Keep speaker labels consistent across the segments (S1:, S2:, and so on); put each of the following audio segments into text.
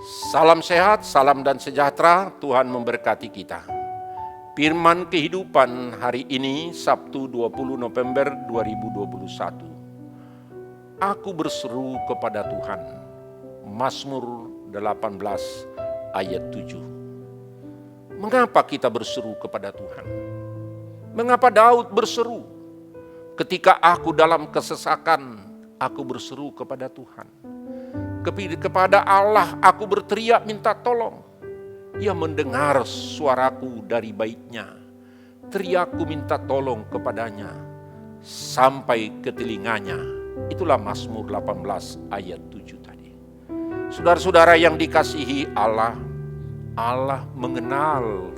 S1: Salam sehat, salam dan sejahtera, Tuhan memberkati kita. Firman kehidupan hari ini, Sabtu 20 November 2021. Aku berseru kepada Tuhan. Mazmur 18 ayat 7. Mengapa kita berseru kepada Tuhan? Mengapa Daud berseru? Ketika aku dalam kesesakan, aku berseru kepada Tuhan. Kepada Allah aku berteriak minta tolong. Ia mendengar suaraku dari baitnya. Teriakku minta tolong kepadanya sampai ke telinganya. Itulah Mazmur 18 ayat 7 tadi. Saudara-saudara yang dikasihi Allah, Allah mengenal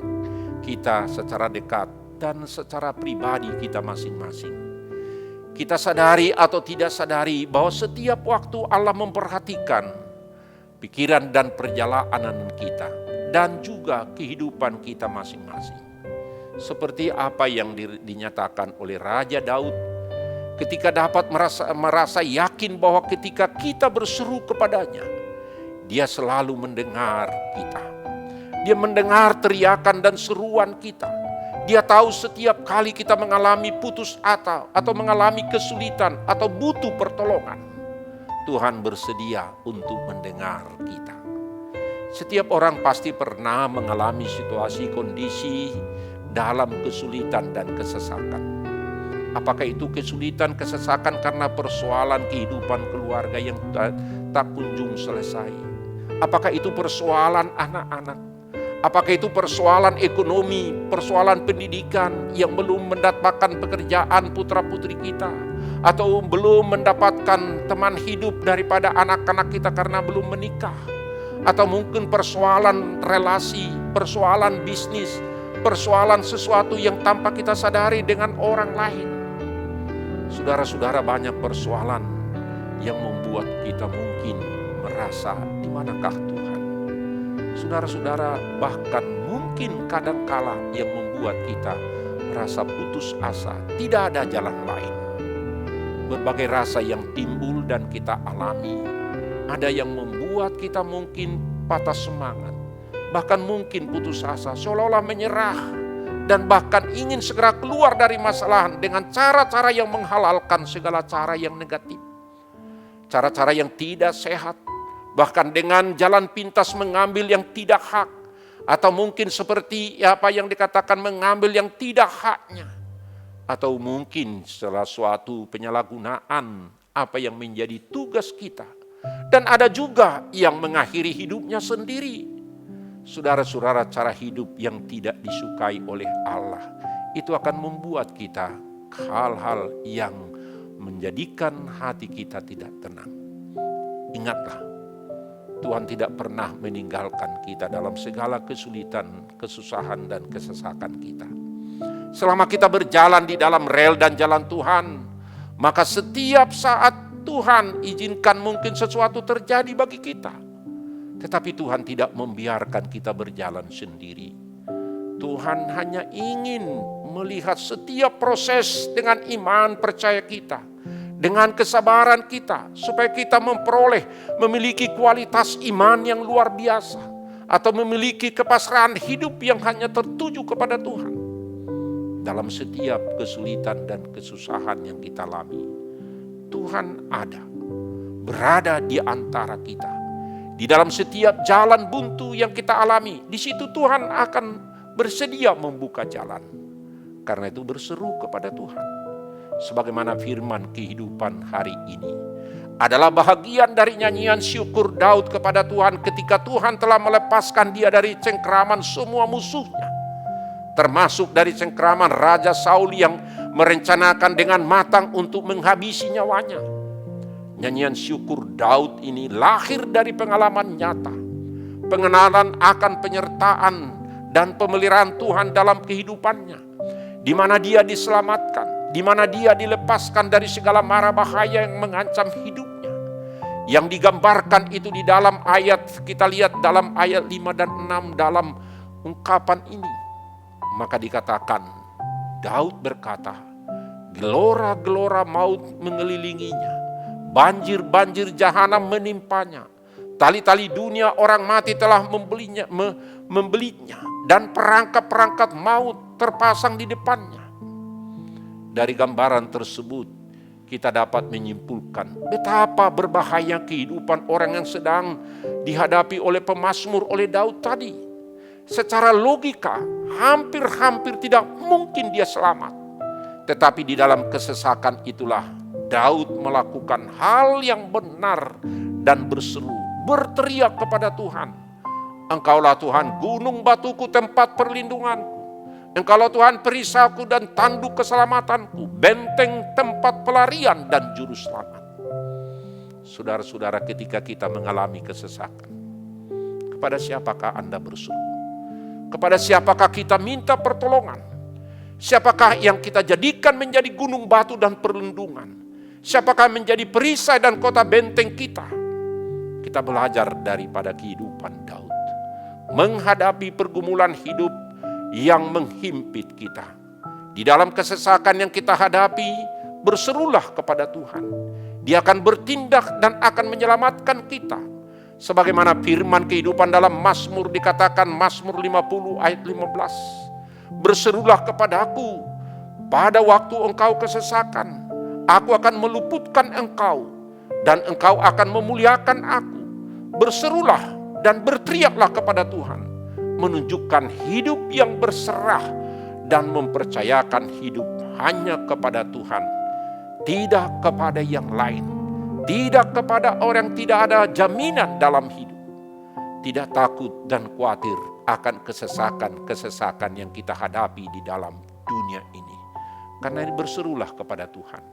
S1: kita secara dekat dan secara pribadi kita masing-masing. Kita sadari atau tidak sadari bahwa setiap waktu Allah memperhatikan pikiran dan perjalanan kita dan juga kehidupan kita masing-masing. Seperti apa yang dinyatakan oleh Raja Daud ketika dapat merasa yakin bahwa ketika kita berseru kepadanya, Dia selalu mendengar kita. Dia mendengar teriakan dan seruan kita. Dia tahu setiap kali kita mengalami putus asa atau mengalami kesulitan atau butuh pertolongan, Tuhan bersedia untuk mendengar kita. Setiap orang pasti pernah mengalami situasi kondisi dalam kesulitan dan kesesakan. Apakah itu kesulitan kesesakan karena persoalan kehidupan keluarga yang tak kunjung selesai? Apakah itu persoalan anak-anak? Apakah itu persoalan ekonomi, persoalan pendidikan yang belum mendapatkan pekerjaan putra-putri kita, atau belum mendapatkan teman hidup daripada anak-anak kita karena belum menikah, atau mungkin persoalan relasi, persoalan bisnis, persoalan sesuatu yang tanpa kita sadari dengan orang lain. Saudara-saudara, banyak persoalan yang membuat kita mungkin merasa di manakah Tuhan. Saudara-saudara, bahkan mungkin kadangkala yang membuat kita merasa putus asa, tidak ada jalan lain. Berbagai rasa yang timbul dan kita alami, ada yang membuat kita mungkin patah semangat, bahkan mungkin putus asa, seolah-olah menyerah, dan bahkan ingin segera keluar dari masalah dengan cara-cara yang menghalalkan segala cara yang negatif, cara-cara yang tidak sehat, bahkan dengan jalan pintas mengambil yang tidak hak, atau mungkin seperti apa yang dikatakan mengambil yang tidak haknya, atau mungkin salah suatu penyalahgunaan apa yang menjadi tugas kita. Dan ada juga yang mengakhiri hidupnya sendiri. Saudara-saudara, cara hidup yang tidak disukai oleh Allah itu akan membuat kita hal-hal yang menjadikan hati kita tidak tenang. Ingatlah, Tuhan tidak pernah meninggalkan kita dalam segala kesulitan, kesusahan, dan kesesakan kita. Selama kita berjalan di dalam rel dan jalan Tuhan, maka setiap saat Tuhan izinkan mungkin sesuatu terjadi bagi kita. Tetapi Tuhan tidak membiarkan kita berjalan sendiri. Tuhan hanya ingin melihat setiap proses dengan iman percaya kita, dengan kesabaran kita, supaya kita memiliki kualitas iman yang luar biasa, atau memiliki kepasrahan hidup yang hanya tertuju kepada Tuhan. Dalam setiap kesulitan dan kesusahan yang kita alami, Tuhan ada, berada di antara kita. Di dalam setiap jalan buntu yang kita alami, di situ Tuhan akan bersedia membuka jalan. Karena itu berseru kepada Tuhan. Sebagaimana firman kehidupan hari ini adalah bahagian dari nyanyian syukur Daud kepada Tuhan ketika Tuhan telah melepaskan dia dari cengkeraman semua musuhnya, termasuk dari cengkeraman Raja Saul yang merencanakan dengan matang untuk menghabisi nyawanya. Nyanyian syukur Daud ini lahir dari pengalaman nyata, pengenalan akan penyertaan dan pemeliharaan Tuhan dalam kehidupannya, di mana dia diselamatkan, di mana dia dilepaskan dari segala mara bahaya yang mengancam hidupnya. Yang digambarkan itu di dalam ayat, kita lihat dalam ayat 5 dan 6 dalam ungkapan ini. Maka dikatakan, Daud berkata, gelora-gelora maut mengelilinginya, banjir-banjir jahanam menimpanya, Tali-tali dunia orang mati telah membelinya dan perangkap-perangkap maut terpasang di depannya. Dari gambaran tersebut kita dapat menyimpulkan betapa berbahaya kehidupan orang yang sedang dihadapi oleh pemazmur, oleh Daud tadi. Secara logika hampir tidak mungkin dia selamat. Tetapi di dalam kesesakan itulah Daud melakukan hal yang benar dan berseru, berteriak kepada Tuhan. Engkaulah Tuhan gunung batuku, tempat perlindunganku. Engkaulah Tuhan perisaiku dan tanduk keselamatanku, benteng tempat pelarian dan juru selamat. Saudara-saudara, ketika kita mengalami kesesakan, kepada siapakah Anda berseru? Kepada siapakah kita minta pertolongan? Siapakah yang kita jadikan menjadi gunung batu dan perlindungan? Siapakah menjadi perisai dan kota benteng kita? Kita belajar daripada kehidupan Daud. Menghadapi pergumulan hidup yang menghimpit kita. Di dalam kesesakan yang kita hadapi, berserulah kepada Tuhan. Dia akan bertindak dan akan menyelamatkan kita. Sebagaimana firman kehidupan dalam Mazmur dikatakan, Mazmur 50 ayat 15. Berserulah kepadaku pada waktu engkau kesesakan. Aku akan meluputkan engkau dan engkau akan memuliakan aku. Berserulah dan berteriaklah kepada Tuhan. Menunjukkan hidup yang berserah dan mempercayakan hidup hanya kepada Tuhan, tidak kepada yang lain, tidak kepada orang yang tidak ada jaminan dalam hidup, tidak takut dan khawatir akan kesesakan yang kita hadapi di dalam dunia ini. Karena berserulah kepada Tuhan,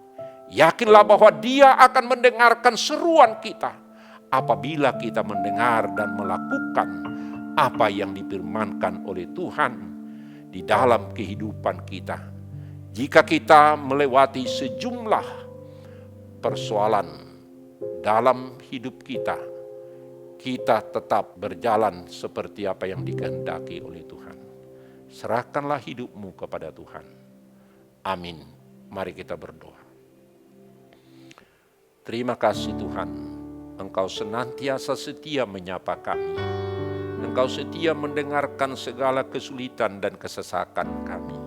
S1: yakinlah bahwa Dia akan mendengarkan seruan kita apabila kita mendengar dan melakukan apa yang difirmankan oleh Tuhan di dalam kehidupan kita. Jika kita melewati sejumlah persoalan dalam hidup kita, kita tetap berjalan seperti apa yang dikehendaki oleh Tuhan. Serahkanlah hidupmu kepada Tuhan. Amin. Mari kita berdoa. Terima kasih Tuhan, Engkau senantiasa setia menyapa kami. Engkau setia mendengarkan segala kesulitan dan kesesakan kami.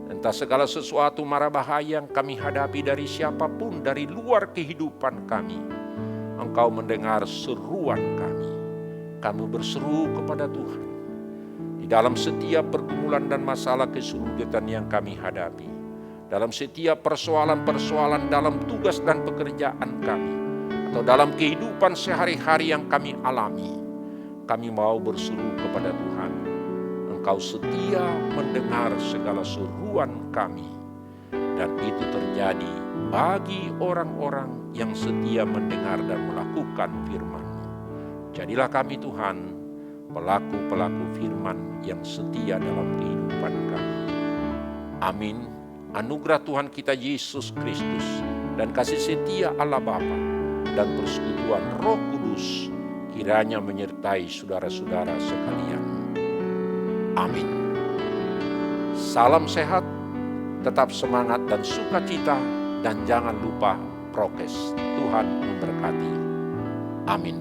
S1: Entah segala sesuatu mara bahaya yang kami hadapi dari siapapun dari luar kehidupan kami. Engkau mendengar seruan kami. Kami berseru kepada Tuhan. Di dalam setiap pergumulan dan masalah kesulitan yang kami hadapi. Dalam setiap persoalan-persoalan dalam tugas dan pekerjaan kami. Atau dalam kehidupan sehari-hari yang kami alami. Kami mau berseru kepada Tuhan. Engkau setia mendengar segala seruan kami. Dan itu terjadi bagi orang-orang yang setia mendengar dan melakukan firman-Mu. Jadilah kami Tuhan, pelaku-pelaku firman yang setia dalam kehidupan kami. Amin. Anugerah Tuhan kita Yesus Kristus dan kasih setia Allah Bapa dan persekutuan Roh Kudus kiranya menyertai saudara-saudara sekalian. Amin. Salam sehat, tetap semangat dan sukacita, dan jangan lupa prokes. Tuhan memberkati. Amin.